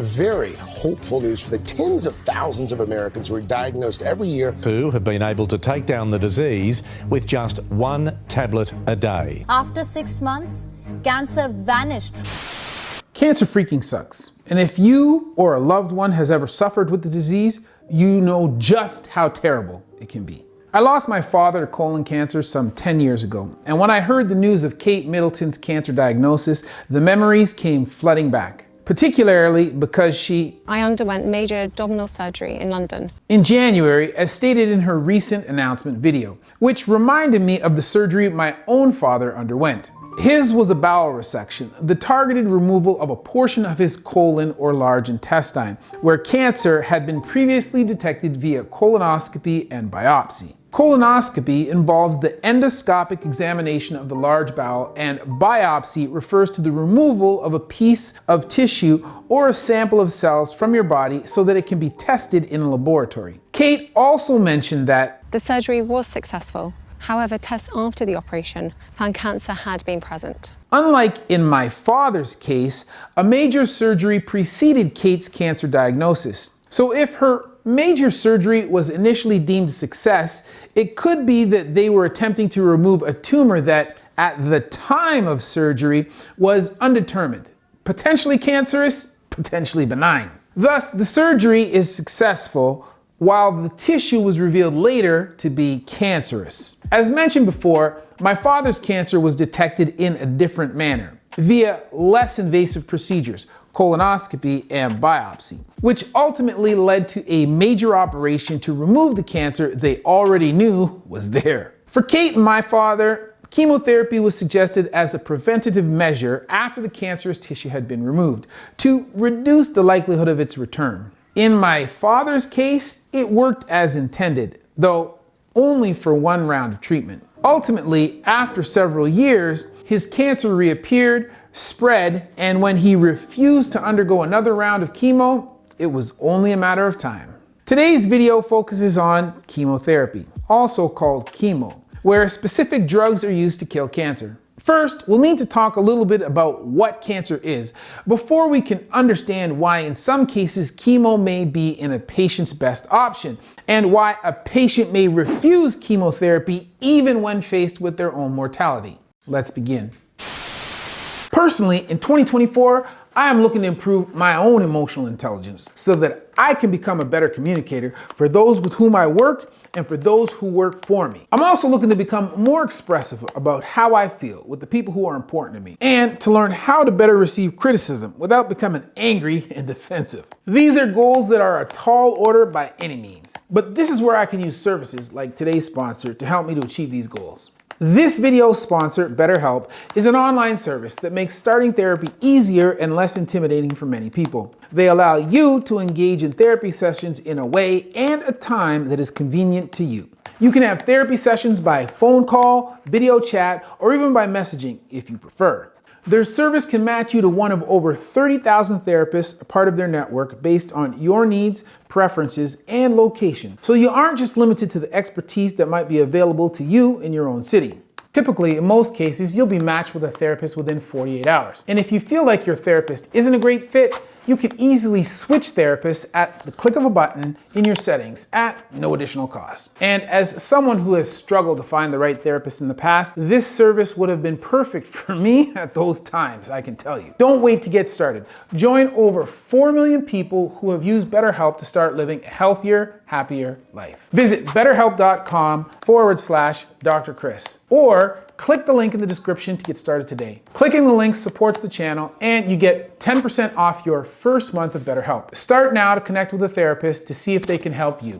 Very hopeful news for the tens of thousands of Americans who are diagnosed every year who have been able to take down the disease with just one tablet a day. After 6 months, cancer vanished. Cancer freaking sucks. And if you or a loved one has ever suffered with the disease, you know just how terrible it can be. I lost my father to colon cancer some 10 years ago. And when I heard the news of Kate Middleton's cancer diagnosis, the memories came flooding back. Particularly because I underwent major abdominal surgery in London in January, as stated in her recent announcement video, which reminded me of the surgery my own father underwent. His was a bowel resection, the targeted removal of a portion of his colon or large intestine, where cancer had been previously detected via colonoscopy and biopsy. Colonoscopy involves the endoscopic examination of the large bowel, and biopsy refers to the removal of a piece of tissue or a sample of cells from your body so that it can be tested in a laboratory. Kate also mentioned that the surgery was successful. However, tests after the operation found cancer had been present. Unlike in my father's case, a major surgery preceded Kate's cancer diagnosis. So if her major surgery was initially deemed a success, it could be that they were attempting to remove a tumor that, at the time of surgery, was undetermined. Potentially cancerous, potentially benign. Thus, the surgery is successful, while the tissue was revealed later to be cancerous. As mentioned before, my father's cancer was detected in a different manner, via less invasive procedures, colonoscopy and biopsy, which ultimately led to a major operation to remove the cancer they already knew was there. For Kate and my father, chemotherapy was suggested as a preventative measure after the cancerous tissue had been removed, to reduce the likelihood of its return. In my father's case, it worked as intended, though only for one round of treatment. Ultimately, after several years, his cancer reappeared, spread, and when he refused to undergo another round of chemo, it was only a matter of time. Today's video focuses on chemotherapy, also called chemo, where specific drugs are used to kill cancer. First, we'll need to talk a little bit about what cancer is before we can understand why in some cases chemo may be in a patient's best option, and why a patient may refuse chemotherapy even when faced with their own mortality. Let's begin. Personally, in 2024, I am looking to improve my own emotional intelligence so that I can become a better communicator for those with whom I work and for those who work for me. I'm also looking to become more expressive about how I feel with the people who are important to me, and to learn how to better receive criticism without becoming angry and defensive. These are goals that are a tall order by any means, but this is where I can use services like today's sponsor to help me to achieve these goals. This video's sponsor, BetterHelp, is an online service that makes starting therapy easier and less intimidating for many people. They allow you to engage in therapy sessions in a way and a time that is convenient to you. You can have therapy sessions by phone call, video chat, or even by messaging if you prefer. Their service can match you to one of over 30,000 therapists, a part of their network, based on your needs, preferences, and location. So you aren't just limited to the expertise that might be available to you in your own city. Typically, in most cases, you'll be matched with a therapist within 48 hours. And if you feel like your therapist isn't a great fit, you can easily switch therapists at the click of a button in your settings at no additional cost. And as someone who has struggled to find the right therapist in the past, this service would have been perfect for me at those times, I can tell you. Don't wait to get started. Join over 4 million people who have used BetterHelp to start living a healthier, happier life. Visit betterhelp.com/Dr. Chris, or click the link in the description to get started today. Clicking the link supports the channel, and you get 10% off your first month of BetterHelp. Start now to connect with a therapist to see if they can help you.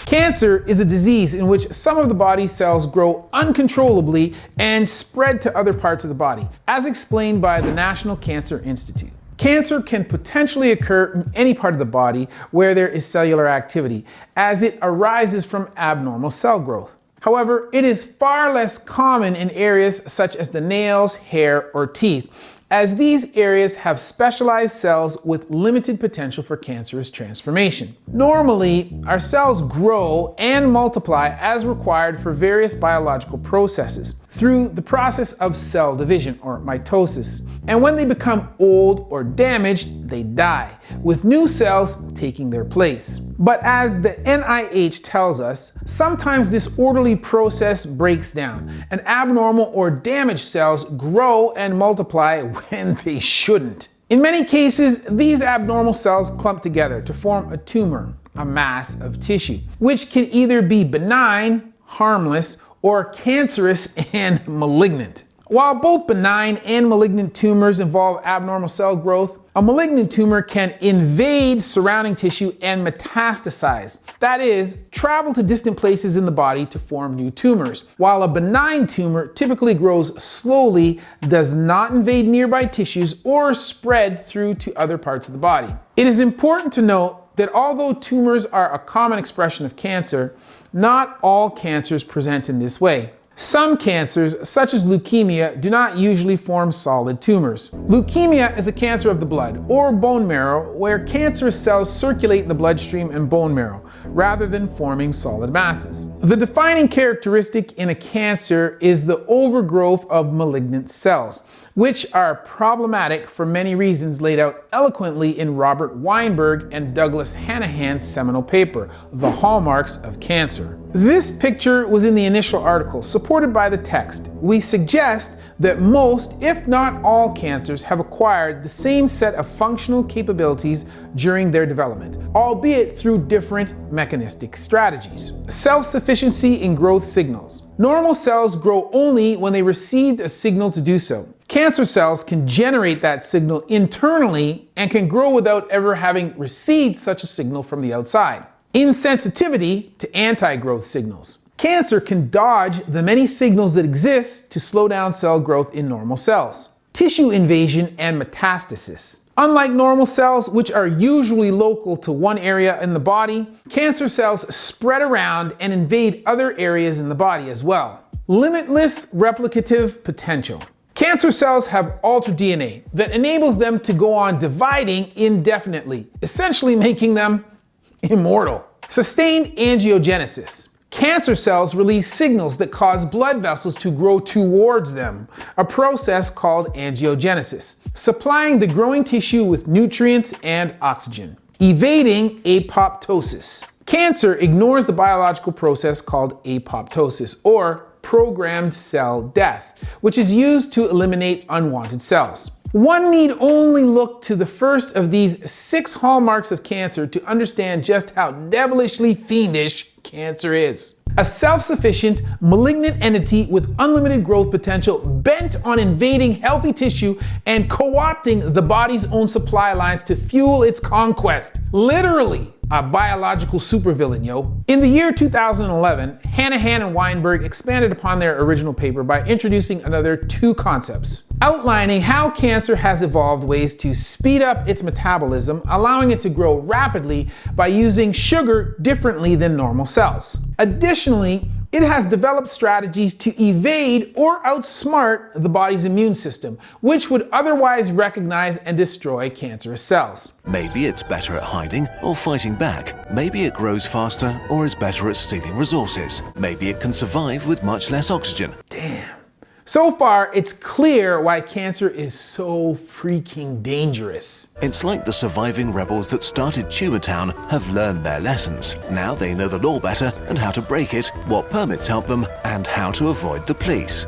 Cancer is a disease in which some of the body's cells grow uncontrollably and spread to other parts of the body, as explained by the National Cancer Institute. Cancer can potentially occur in any part of the body where there is cellular activity, as it arises from abnormal cell growth. However, it is far less common in areas such as the nails, hair, or teeth, as these areas have specialized cells with limited potential for cancerous transformation. Normally, our cells grow and multiply as required for various biological processes. through the process of cell division, or mitosis. And when they become old or damaged, they die, with new cells taking their place. But as the NIH tells us, sometimes this orderly process breaks down, and abnormal or damaged cells grow and multiply when they shouldn't. In many cases, these abnormal cells clump together to form a tumor, a mass of tissue, which can either be benign, harmless, or cancerous and malignant. While both benign and malignant tumors involve abnormal cell growth, a malignant tumor can invade surrounding tissue and metastasize. That is, travel to distant places in the body to form new tumors. While a benign tumor typically grows slowly, does not invade nearby tissues, or spread through to other parts of the body. It is important to note that although tumors are a common expression of cancer, not all cancers present in this way. Some cancers, such as leukemia, do not usually form solid tumors. Leukemia is a cancer of the blood or bone marrow where cancerous cells circulate in the bloodstream and bone marrow rather than forming solid masses. The defining characteristic in a cancer is the overgrowth of malignant cells, which are problematic for many reasons laid out eloquently in Robert Weinberg and Douglas Hanahan's seminal paper, The Hallmarks of Cancer. This picture was in the initial article, supported by the text. We suggest that most, if not all, cancers have acquired the same set of functional capabilities during their development, albeit through different mechanistic strategies. Self-sufficiency in growth signals. Normal cells grow only when they received a signal to do so. Cancer cells can generate that signal internally and can grow without ever having received such a signal from the outside. Insensitivity to anti-growth signals. Cancer can dodge the many signals that exist to slow down cell growth in normal cells. Tissue invasion and metastasis. Unlike normal cells, which are usually local to one area in the body, cancer cells spread around and invade other areas in the body as well. Limitless replicative potential. Cancer cells have altered DNA that enables them to go on dividing indefinitely, essentially making them immortal. Sustained angiogenesis. Cancer cells release signals that cause blood vessels to grow towards them, a process called angiogenesis, supplying the growing tissue with nutrients and oxygen. Evading apoptosis. Cancer ignores the biological process called apoptosis, or programmed cell death, which is used to eliminate unwanted cells. One need only look to the first of these 6 hallmarks of cancer to understand just how devilishly fiendish cancer is. A self-sufficient, malignant entity with unlimited growth potential bent on invading healthy tissue and co-opting the body's own supply lines to fuel its conquest. Literally, a biological supervillain, yo. In the year 2011, Hanahan and Weinberg expanded upon their original paper by introducing another 2 concepts, outlining how cancer has evolved ways to speed up its metabolism, allowing it to grow rapidly by using sugar differently than normal cells. Additionally, it has developed strategies to evade or outsmart the body's immune system, which would otherwise recognize and destroy cancerous cells. Maybe it's better at hiding or fighting back. Maybe it grows faster or is better at stealing resources. Maybe it can survive with much less oxygen. Damn. So far, it's clear why cancer is so freaking dangerous. It's like the surviving rebels that started Tumor Town have learned their lessons. Now they know the law better and how to break it, what permits help them, and how to avoid the police.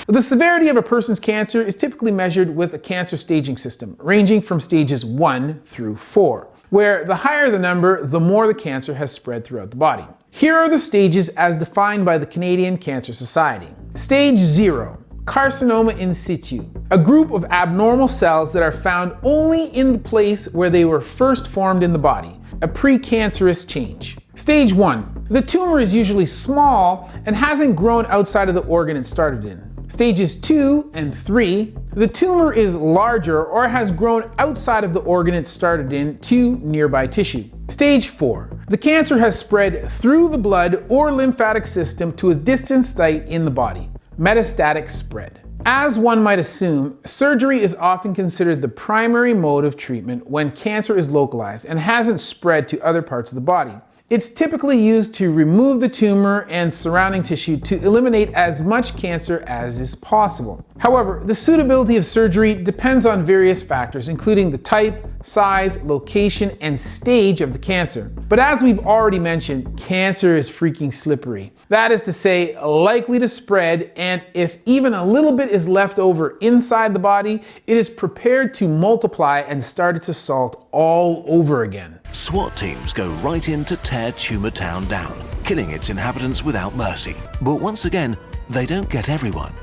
The severity of a person's cancer is typically measured with a cancer staging system, ranging from stages 1 through 4, where the higher the number, the more the cancer has spread throughout the body. Here are the stages as defined by the Canadian Cancer Society. Stage 0, carcinoma in situ, a group of abnormal cells that are found only in the place where they were first formed in the body, a precancerous change. Stage 1, the tumor is usually small and hasn't grown outside of the organ it started in. Stages 2 and 3, the tumor is larger or has grown outside of the organ it started in to nearby tissue. Stage 4, the cancer has spread through the blood or lymphatic system to a distant site in the body. Metastatic spread. As one might assume, surgery is often considered the primary mode of treatment when cancer is localized and hasn't spread to other parts of the body. It's typically used to remove the tumor and surrounding tissue to eliminate as much cancer as is possible. However, the suitability of surgery depends on various factors, including the type, size, location, and stage of the cancer. But as we've already mentioned, cancer is freaking slippery. That is to say, likely to spread, and if even a little bit is left over inside the body, it is prepared to multiply and start its assault all over again. SWAT teams go right in to tear Tumor Town down, killing its inhabitants without mercy. But once again, they don't get everyone.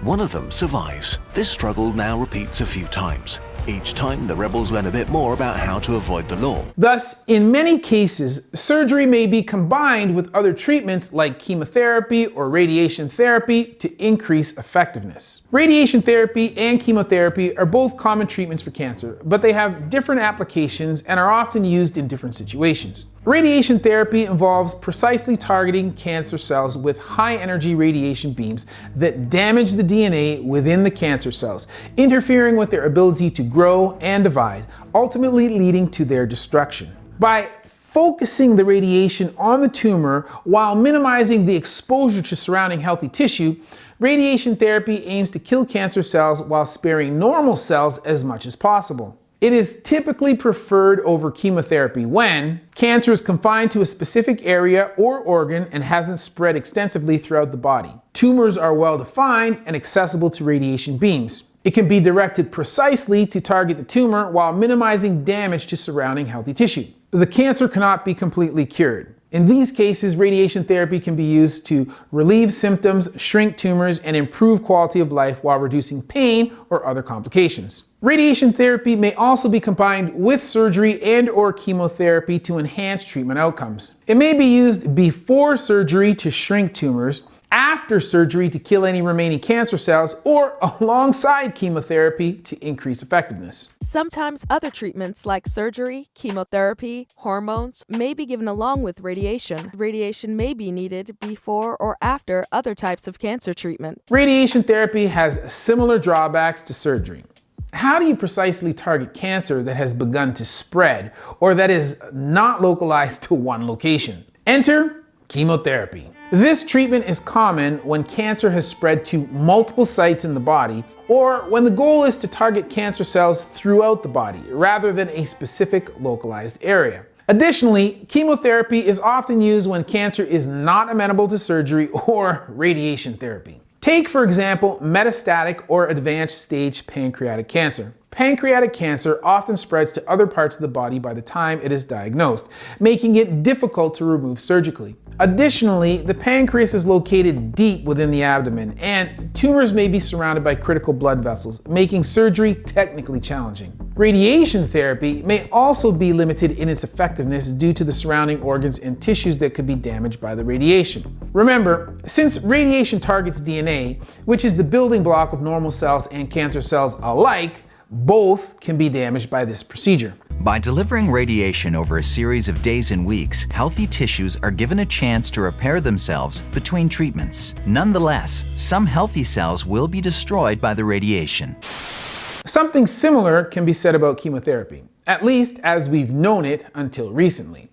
One of them survives. This struggle now repeats a few times. Each time, the rebels learn a bit more about how to avoid the law. Thus, in many cases, surgery may be combined with other treatments like chemotherapy or radiation therapy to increase effectiveness. Radiation therapy and chemotherapy are both common treatments for cancer, but they have different applications and are often used in different situations. Radiation therapy involves precisely targeting cancer cells with high-energy radiation beams that damage the DNA within the cancer cells, interfering with their ability to grow and divide, ultimately leading to their destruction. By focusing the radiation on the tumor while minimizing the exposure to surrounding healthy tissue, radiation therapy aims to kill cancer cells while sparing normal cells as much as possible. It is typically preferred over chemotherapy when cancer is confined to a specific area or organ and hasn't spread extensively throughout the body. Tumors are well defined and accessible to radiation beams. It can be directed precisely to target the tumor while minimizing damage to surrounding healthy tissue. The cancer cannot be completely cured. In these cases, radiation therapy can be used to relieve symptoms, shrink tumors, and improve quality of life while reducing pain or other complications. Radiation therapy may also be combined with surgery and/or chemotherapy to enhance treatment outcomes. It may be used before surgery to shrink tumors, after surgery to kill any remaining cancer cells, or alongside chemotherapy to increase effectiveness. Sometimes other treatments like surgery, chemotherapy, hormones may be given along with radiation. Radiation may be needed before or after other types of cancer treatment. Radiation therapy has similar drawbacks to surgery. How do you precisely target cancer that has begun to spread or that is not localized to one location? Enter chemotherapy. This treatment is common when cancer has spread to multiple sites in the body, or when the goal is to target cancer cells throughout the body rather than a specific localized area. Additionally, chemotherapy is often used when cancer is not amenable to surgery or radiation therapy. Take, for example, metastatic or advanced stage pancreatic cancer. Pancreatic cancer often spreads to other parts of the body by the time it is diagnosed, making it difficult to remove surgically. Additionally, the pancreas is located deep within the abdomen, and tumors may be surrounded by critical blood vessels, making surgery technically challenging. Radiation therapy may also be limited in its effectiveness due to the surrounding organs and tissues that could be damaged by the radiation. Remember, since radiation targets DNA, which is the building block of normal cells and cancer cells alike, both can be damaged by this procedure. By delivering radiation over a series of days and weeks, healthy tissues are given a chance to repair themselves between treatments. Nonetheless, some healthy cells will be destroyed by the radiation. Something similar can be said about chemotherapy, at least as we've known it until recently.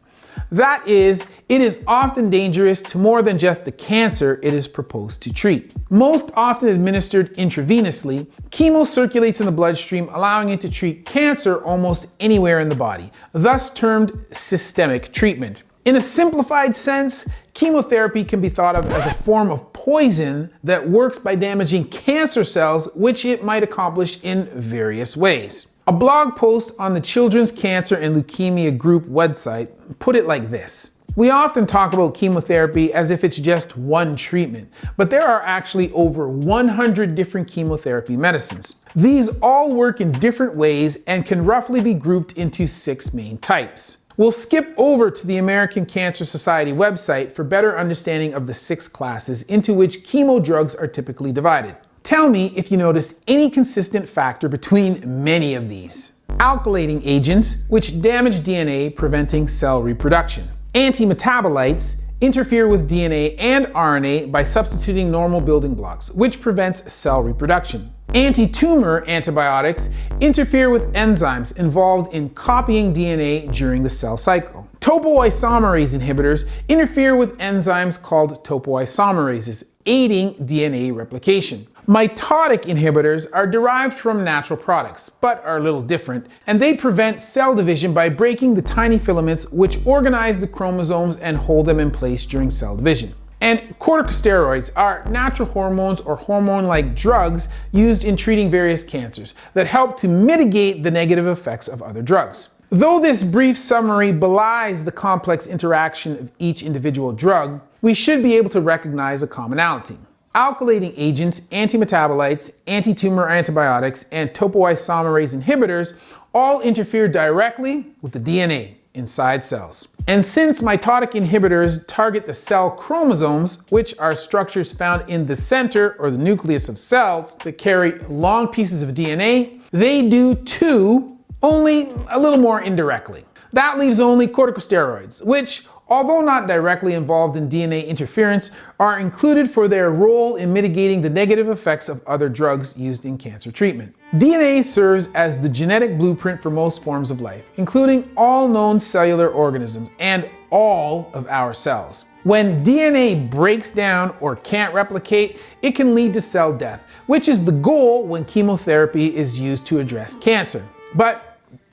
That is, it is often dangerous to more than just the cancer it is proposed to treat. Most often administered intravenously, chemo circulates in the bloodstream, allowing it to treat cancer almost anywhere in the body, thus termed systemic treatment. In a simplified sense, chemotherapy can be thought of as a form of poison that works by damaging cancer cells, which it might accomplish in various ways. A blog post on the Children's Cancer and Leukemia Group website put it like this. We often talk about chemotherapy as if it's just one treatment, but there are actually over 100 different chemotherapy medicines. These all work in different ways and can roughly be grouped into 6 main types. We'll skip over to the American Cancer Society website for better understanding of the 6 classes into which chemo drugs are typically divided. Tell me if you noticed any consistent factor between many of these. Alkylating agents, which damage DNA, preventing cell reproduction. Antimetabolites interfere with DNA and RNA by substituting normal building blocks, which prevents cell reproduction. Anti-tumor antibiotics interfere with enzymes involved in copying DNA during the cell cycle. Topoisomerase inhibitors interfere with enzymes called topoisomerases, aiding DNA replication. Mitotic inhibitors are derived from natural products, but are a little different, and they prevent cell division by breaking the tiny filaments which organize the chromosomes and hold them in place during cell division. And corticosteroids are natural hormones or hormone-like drugs used in treating various cancers that help to mitigate the negative effects of other drugs. Though this brief summary belies the complex interaction of each individual drug, we should be able to recognize a commonality. Alkylating agents, antimetabolites, anti-tumor antibiotics, and topoisomerase inhibitors all interfere directly with the DNA inside cells. And since mitotic inhibitors target the cell chromosomes, which are structures found in the center or the nucleus of cells that carry long pieces of DNA, they do too, only a little more indirectly. That leaves only corticosteroids, which, although not directly involved in DNA interference, are included for their role in mitigating the negative effects of other drugs used in cancer treatment. DNA serves as the genetic blueprint for most forms of life, including all known cellular organisms and all of our cells. When DNA breaks down or can't replicate, it can lead to cell death, which is the goal when chemotherapy is used to address cancer. But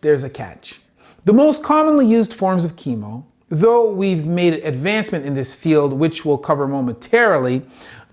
there's a catch. The most commonly used forms of chemo, though we've made advancement in this field, which we'll cover momentarily,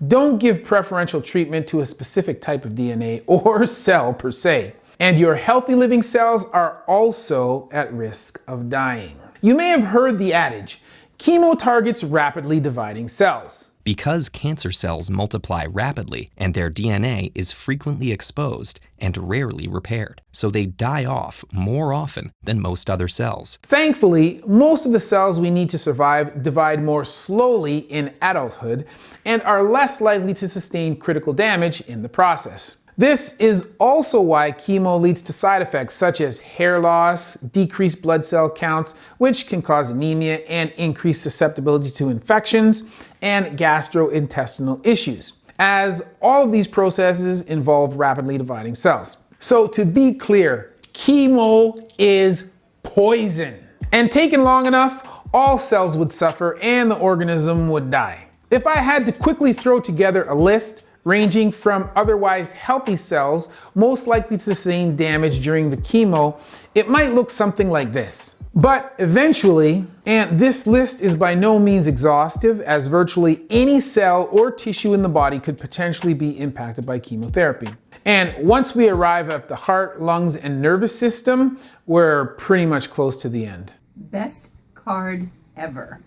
don't give preferential treatment to a specific type of DNA or cell per se. And your healthy living cells are also at risk of dying. You may have heard the adage, chemo targets rapidly dividing cells. Because cancer cells multiply rapidly and their DNA is frequently exposed and rarely repaired, so they die off more often than most other cells. Thankfully, most of the cells we need to survive divide more slowly in adulthood and are less likely to sustain critical damage in the process. This is also why chemo leads to side effects such as hair loss, decreased blood cell counts, which can cause anemia and increase susceptibility to infections, and gastrointestinal issues, as all of these processes involve rapidly dividing cells. So to be clear, chemo is poison. And taken long enough, all cells would suffer and the organism would die. If I had to quickly throw together a list ranging from otherwise healthy cells most likely to sustain damage during the chemo, it might look something like this. But eventually, and this list is by no means exhaustive, as virtually any cell or tissue in the body could potentially be impacted by chemotherapy. And once we arrive at the heart, lungs, and nervous system, we're pretty much close to the end. Best card ever.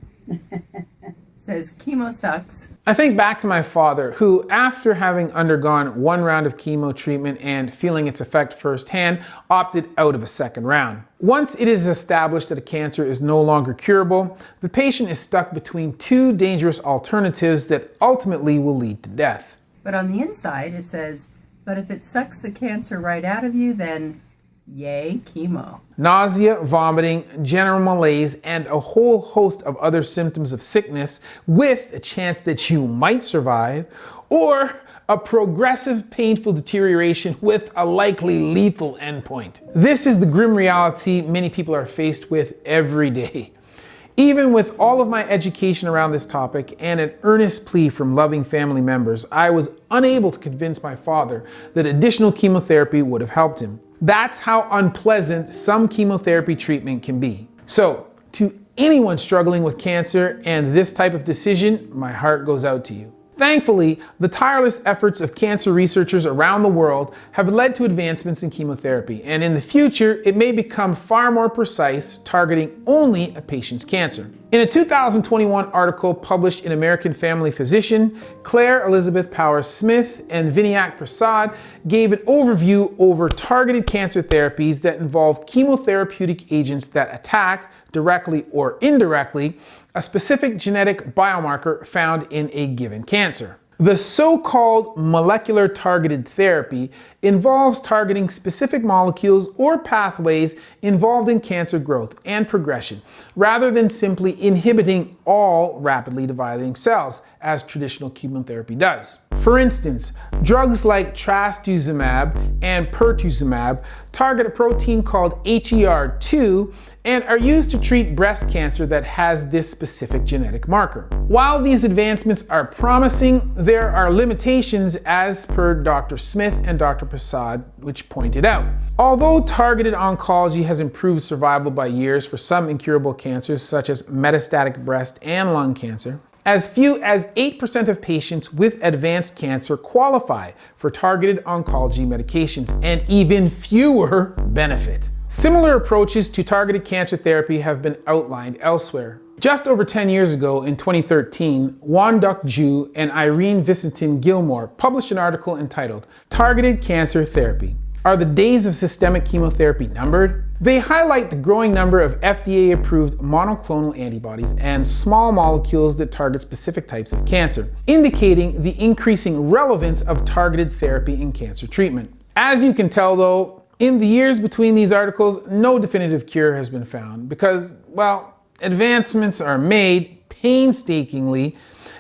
Says chemo sucks. I think back to my father, who, after having undergone one round of chemo treatment and feeling its effect firsthand, opted out of a second round. Once it is established that a cancer is no longer curable, the patient is stuck between two dangerous alternatives that ultimately will lead to death. But on the inside, it says, but if it sucks the cancer right out of you, then yay, chemo. Nausea, vomiting, general malaise, and a whole host of other symptoms of sickness with a chance that you might survive, or a progressive painful deterioration with a likely lethal endpoint. This is the grim reality many people are faced with every day. Even with all of my education around this topic and an earnest plea from loving family members, I was unable to convince my father that additional chemotherapy would have helped him. That's how unpleasant some chemotherapy treatment can be. So, to anyone struggling with cancer and this type of decision, my heart goes out to you. Thankfully, the tireless efforts of cancer researchers around the world have led to advancements in chemotherapy, and in the future, it may become far more precise, targeting only a patient's cancer. In a 2021 article published in American Family Physician, Claire Elizabeth Powers-Smith and Vinayak Prasad gave an overview over targeted cancer therapies that involve chemotherapeutic agents that attack, directly or indirectly, a specific genetic biomarker found in a given cancer. The so-called molecular targeted therapy involves targeting specific molecules or pathways involved in cancer growth and progression, rather than simply inhibiting all rapidly dividing cells, as traditional chemotherapy does. For instance, drugs like trastuzumab and pertuzumab target a protein called HER2 and are used to treat breast cancer that has this specific genetic marker. While these advancements are promising, there are limitations as per Dr. Smith and Dr. Prasad, which pointed out. Although targeted oncology has improved survival by years for some incurable cancers such as metastatic breast and lung cancer, as few as 8% of patients with advanced cancer qualify for targeted oncology medications, and even fewer benefit. Similar approaches to targeted cancer therapy have been outlined elsewhere. Just over 10 years ago, in 2013, Won-Duck Ju and Irene Vicentin-Gilmore published an article entitled "Targeted Cancer Therapy. Are the Days of Systemic Chemotherapy Numbered?" They highlight the growing number of FDA-approved monoclonal antibodies and small molecules that target specific types of cancer, indicating the increasing relevance of targeted therapy in cancer treatment. As you can tell though, in the years between these articles, no definitive cure has been found because, well, advancements are made painstakingly,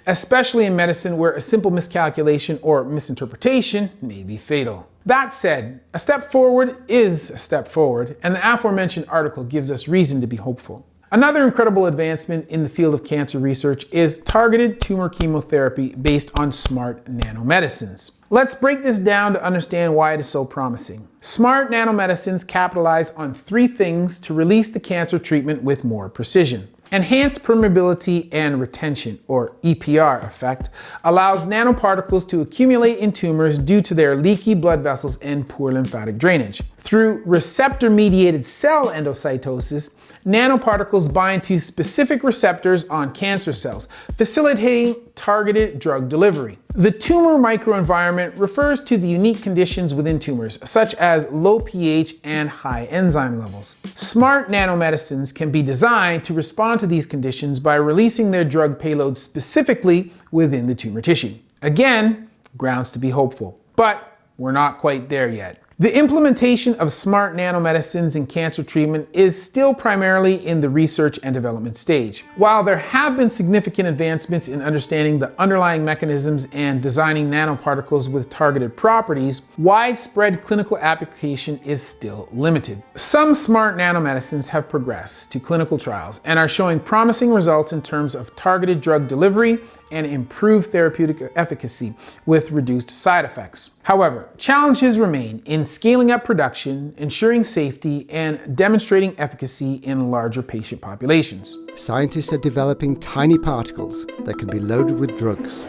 especially in medicine where a simple miscalculation or misinterpretation may be fatal. That said, a step forward is a step forward, and the aforementioned article gives us reason to be hopeful. Another incredible advancement in the field of cancer research is targeted tumor chemotherapy based on smart nanomedicines. Let's break this down to understand why it is so promising. Smart nanomedicines capitalize on three things to release the cancer treatment with more precision. Enhanced permeability and retention, or EPR effect, allows nanoparticles to accumulate in tumors due to their leaky blood vessels and poor lymphatic drainage. Through receptor-mediated cell endocytosis, nanoparticles bind to specific receptors on cancer cells, facilitating targeted drug delivery. The tumor microenvironment refers to the unique conditions within tumors, such as low pH and high enzyme levels. Smart nanomedicines can be designed to respond to these conditions by releasing their drug payloads specifically within the tumor tissue. Again, grounds to be hopeful, but we're not quite there yet. The implementation of smart nanomedicines in cancer treatment is still primarily in the research and development stage. While there have been significant advancements in understanding the underlying mechanisms and designing nanoparticles with targeted properties, widespread clinical application is still limited. Some smart nanomedicines have progressed to clinical trials and are showing promising results in terms of targeted drug delivery and improved therapeutic efficacy with reduced side effects. However, challenges remain in scaling up production, ensuring safety, and demonstrating efficacy in larger patient populations. Scientists are developing tiny particles that can be loaded with drugs.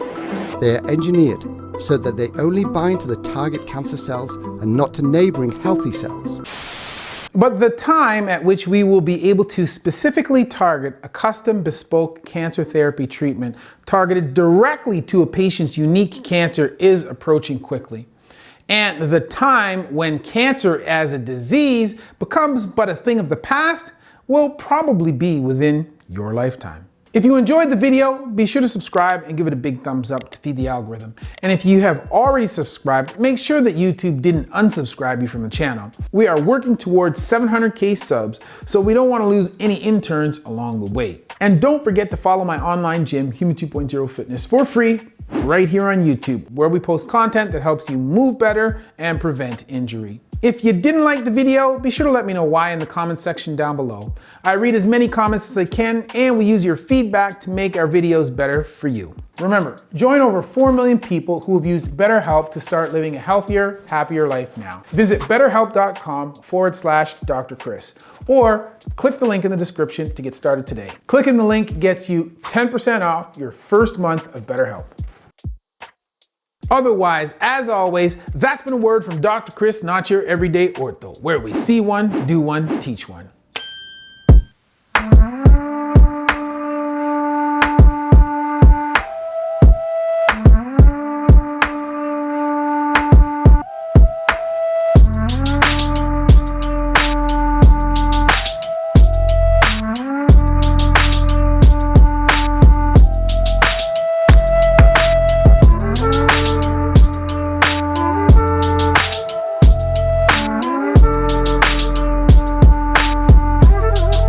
They are engineered so that they only bind to the target cancer cells and not to neighboring healthy cells. But the time at which we will be able to specifically target a custom bespoke cancer therapy treatment targeted directly to a patient's unique cancer is approaching quickly. And the time when cancer as a disease becomes but a thing of the past will probably be within your lifetime. If you enjoyed the video, be sure to subscribe and give it a big thumbs up to feed the algorithm. And if you have already subscribed, make sure that YouTube didn't unsubscribe you from the channel. We are working towards 700K subs, so we don't want to lose any interns along the way. And don't forget to follow my online gym, Human 2.0 Fitness, for free right here on YouTube, where we post content that helps you move better and prevent injury. If you didn't like the video, be sure to let me know why in the comment section down below. I read as many comments as I can, and we use your feedback to make our videos better for you. Remember, join over 4 million people who have used BetterHelp to start living a healthier, happier life now. Visit betterhelp.com/Dr. Chris, or click the link in the description to get started today. Clicking the link gets you 10% off your first month of BetterHelp. Otherwise, as always, that's been a word from Dr. Chris, not your everyday ortho, where we see one, do one, teach one.